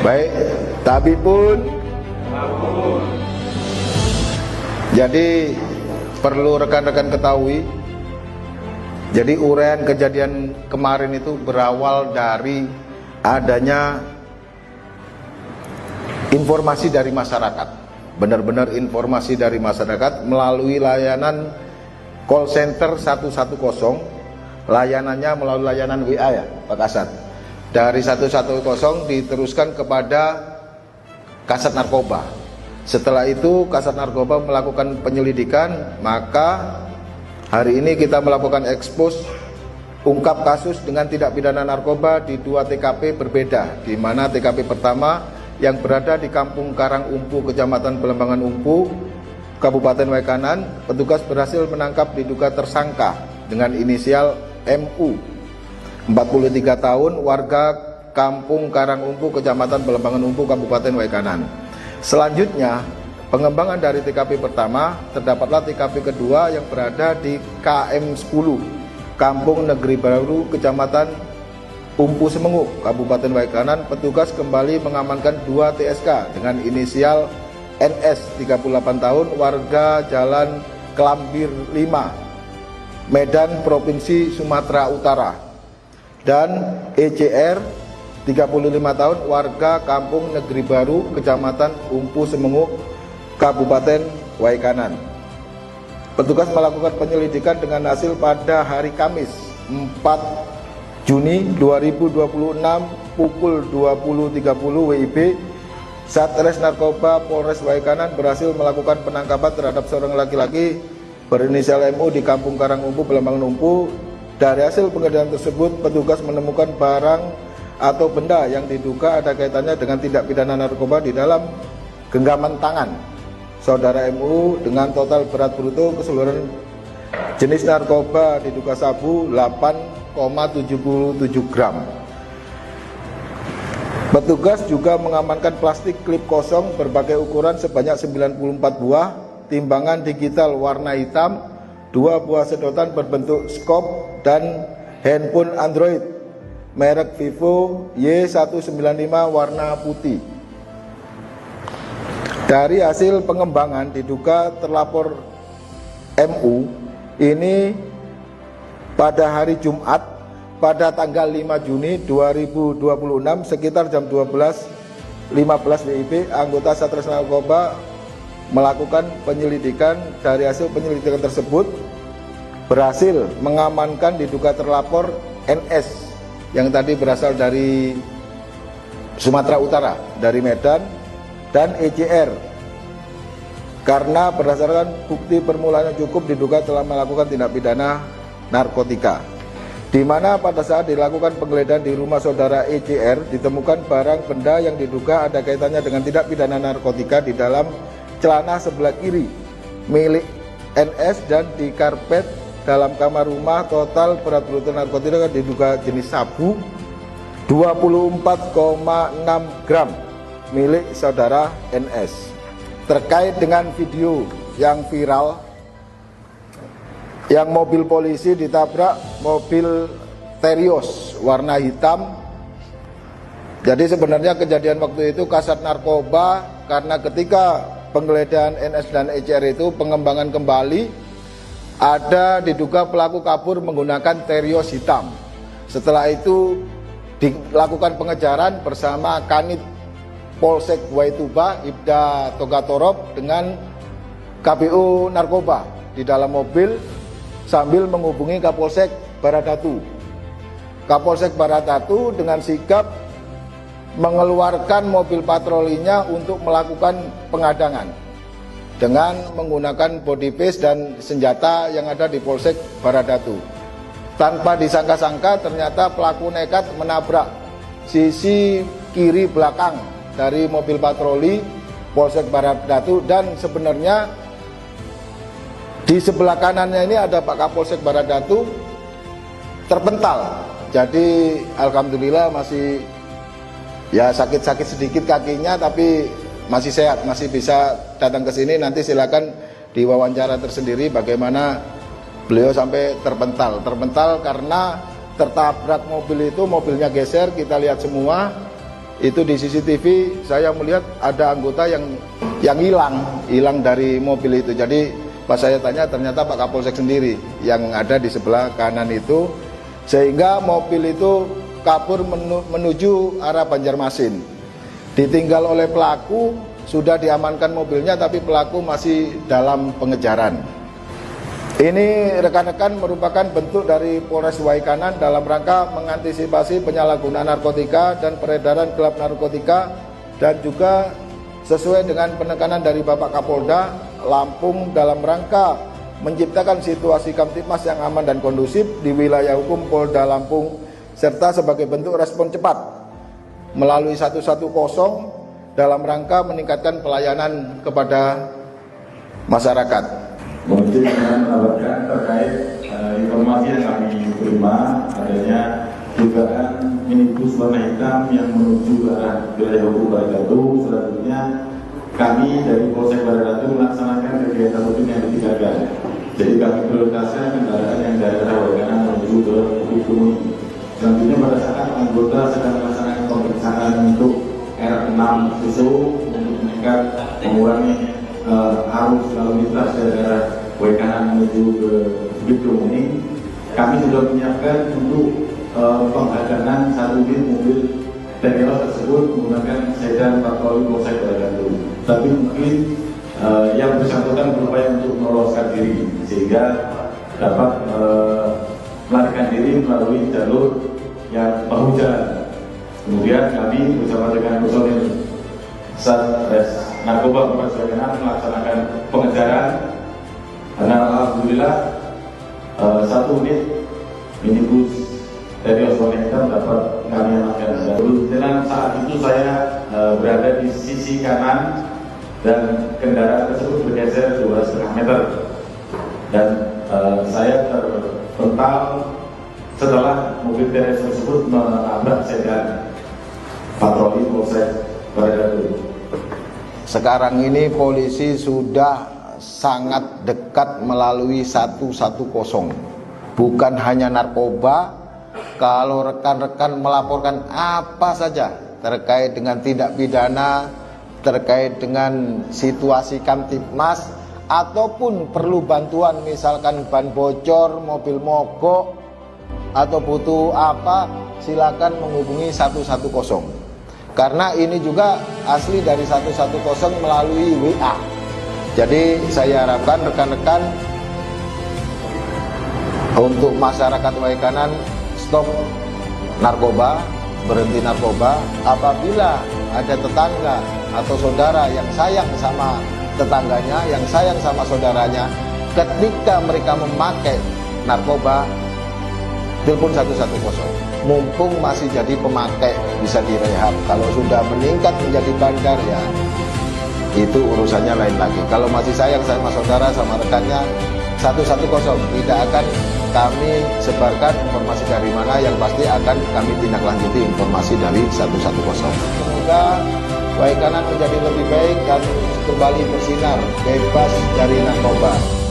Baik, tapi pun jadi perlu rekan-rekan ketahui, jadi uraian kejadian kemarin itu berawal dari adanya informasi dari masyarakat, benar-benar informasi dari masyarakat melalui layanan call center 110, layanannya melalui layanan WA ya Pak Kasat. Dari 110 diteruskan kepada Kasat Narkoba. Setelah itu Kasat Narkoba melakukan penyelidikan, maka hari ini kita melakukan ekspos ungkap kasus dengan tindak pidana narkoba di 2 TKP berbeda, di mana TKP pertama yang berada di Kampung Karangumpu, Kecamatan Belambangan Umpu, Kabupaten Waikanan, petugas berhasil menangkap diduga tersangka dengan inisial MU, 43 tahun, warga Kampung Karangumpu, Kecamatan Belambangan Umpu, Kabupaten Waikanan. Selanjutnya, pengembangan dari TKP pertama, terdapatlah TKP kedua yang berada di KM 10, Kampung Negeri Baru, Kecamatan Umpu Semengu, Kabupaten Waikanan. Petugas kembali mengamankan 2 TSK dengan inisial NS, 38 tahun, warga Jalan Kelambir 5, Medan, Provinsi Sumatera Utara, dan ECR, 35 tahun, warga Kampung Negeri Baru, Kecamatan Umpu Semengu, Kabupaten Waikanan. Petugas melakukan penyelidikan dengan hasil pada hari Kamis 4 Juni 2026 pukul 20.30 WIB, Satres Narkoba Polres Waikanan berhasil melakukan penangkapan terhadap seorang laki-laki berinisial MU di Kampung Karangumpu, Belambangan Umpu. Dari hasil penggeledahan tersebut, petugas menemukan barang atau benda yang diduga ada kaitannya dengan tindak pidana narkoba di dalam genggaman tangan saudara MU dengan total berat bruto keseluruhan jenis narkoba diduga sabu 8,77 gram. Petugas juga mengamankan plastik klip kosong berbagai ukuran sebanyak 94 buah, timbangan digital warna hitam, 2 buah sedotan berbentuk skop, dan handphone Android merek Vivo Y195 warna putih. Dari hasil pengembangan diduga terlapor MU ini pada hari Jumat pada tanggal 5 Juni 2026 sekitar jam 12.15 WIB, anggota Satres Narkoba melakukan penyelidikan. Dari hasil penyelidikan tersebut berhasil mengamankan diduga terlapor NS yang tadi berasal dari Sumatera Utara, dari Medan, dan ECR karena berdasarkan bukti permulaan yang cukup diduga telah melakukan tindak pidana narkotika, di mana pada saat dilakukan penggeledahan di rumah saudara ECR ditemukan barang benda yang diduga ada kaitannya dengan tindak pidana narkotika di dalam celana sebelah kiri milik NS dan di karpet dalam kamar rumah. Total berat bruto narkotika diduga jenis sabu 24,6 gram milik saudara NS. Terkait dengan video yang viral yang mobil polisi ditabrak mobil Terios warna hitam, jadi sebenarnya kejadian waktu itu Kasat Narkoba karena ketika penggeledahan NS dan ECR itu pengembangan kembali, ada diduga pelaku kabur menggunakan Terios hitam. Setelah itu dilakukan pengejaran bersama Kanit Polsek Waituba Ibda Togatorob dengan KPU Narkoba di dalam mobil sambil menghubungi Kapolsek Baradatu. Kapolsek Baradatu dengan sigap mengeluarkan mobil patrolinya untuk melakukan pengadangan dengan menggunakan body paste dan senjata yang ada di Polsek Baradatu. Tanpa disangka-sangka ternyata pelaku nekat menabrak sisi kiri belakang dari mobil patroli Polsek Baradatu, dan sebenarnya di sebelah kanannya ini ada Pak Kapolsek Baradatu terpental. Jadi alhamdulillah masih ya sakit-sakit sedikit kakinya, tapi masih sehat, masih bisa datang ke sini. Nanti silakan diwawancara tersendiri bagaimana beliau sampai terpental karena tertabrak mobil itu, mobilnya geser, kita lihat semua. itu di CCTV saya melihat ada anggota yang hilang dari mobil itu. Jadi pas saya tanya ternyata Pak Kapolsek sendiri yang ada di sebelah kanan itu, sehingga mobil itu kabur menuju arah Banjarmasin. Ditinggal oleh pelaku, sudah diamankan mobilnya tapi pelaku masih dalam pengejaran. Ini rekan-rekan merupakan bentuk dari Polres Waikanan dalam rangka mengantisipasi penyalahgunaan narkotika dan peredaran gelap narkotika, dan juga sesuai dengan penekanan dari Bapak Kapolda Lampung dalam rangka menciptakan situasi Kamtibmas yang aman dan kondusif di wilayah hukum Polda Lampung, serta sebagai bentuk respon cepat melalui 110 dalam rangka meningkatkan pelayanan kepada masyarakat. Mungkin dengan mendapatkan terkait informasi yang kami terima adanya dugaan minibus warna hitam yang menuju ke arah wilayah hukum Baradatu. Selanjutnya kami dari Polsek Baradatu melaksanakan kegiatan rutin yang ditinggalkan. Jadi kami prioritaskan kendaraan yang dari arah Waikanan menuju ke hukum ini. Selanjutnya pada saat anggota sedang melaksanakan pemeriksaan untuk R6 susu untuk mengurangi arus lalu lintas dari arah Waikanan menuju ke Bidung ini, kami sudah menyiapkan untuk penghadangan satu unit mobil Tegelos tersebut menggunakan sedan patroli Polsek Baradatu. Tapi mungkin yang bersangkutan berupaya untuk meloloskan diri sehingga dapat melarikan diri melalui jalur yang bahu jalan. Kemudian kami bersama dengan personil Satres Narkoba Polres Waikanan melaksanakan pengejaran, dan alhamdulillah satu unit minibus dari warna hitam dapat kami amankan. Dan saat itu saya berada di sisi kanan dan kendaraan tersebut bergeser 2,5 meter, dan saya terpental setelah mobil TRS tersebut menabrak sedan patroli Polsek Baradatu. Sekarang ini polisi sudah sangat dekat melalui 110. Bukan hanya narkoba, kalau rekan-rekan melaporkan apa saja terkait dengan tindak pidana, terkait dengan situasi Kamtibmas, ataupun perlu bantuan misalkan ban bocor, mobil mogok, atau butuh apa, silakan menghubungi 110. Karena ini juga asli dari 110 melalui WA. Jadi saya harapkan rekan-rekan untuk masyarakat Waikanan stop narkoba, berhenti narkoba. Apabila ada tetangga atau saudara yang sayang sama tetangganya, yang sayang sama saudaranya, ketika mereka memakai narkoba, telepon 110. Mumpung masih jadi pemakai, bisa direhab. Kalau sudah meningkat menjadi bandar, ya itu urusannya lain lagi. Kalau masih sayang sama saudara, sama rekannya, 110 tidak akan kami sebarkan informasi dari mana, yang pasti akan kami tindak lanjuti informasi dari 110. Semoga Waikanan menjadi lebih baik dan kembali bersinar, bebas dari narkoba.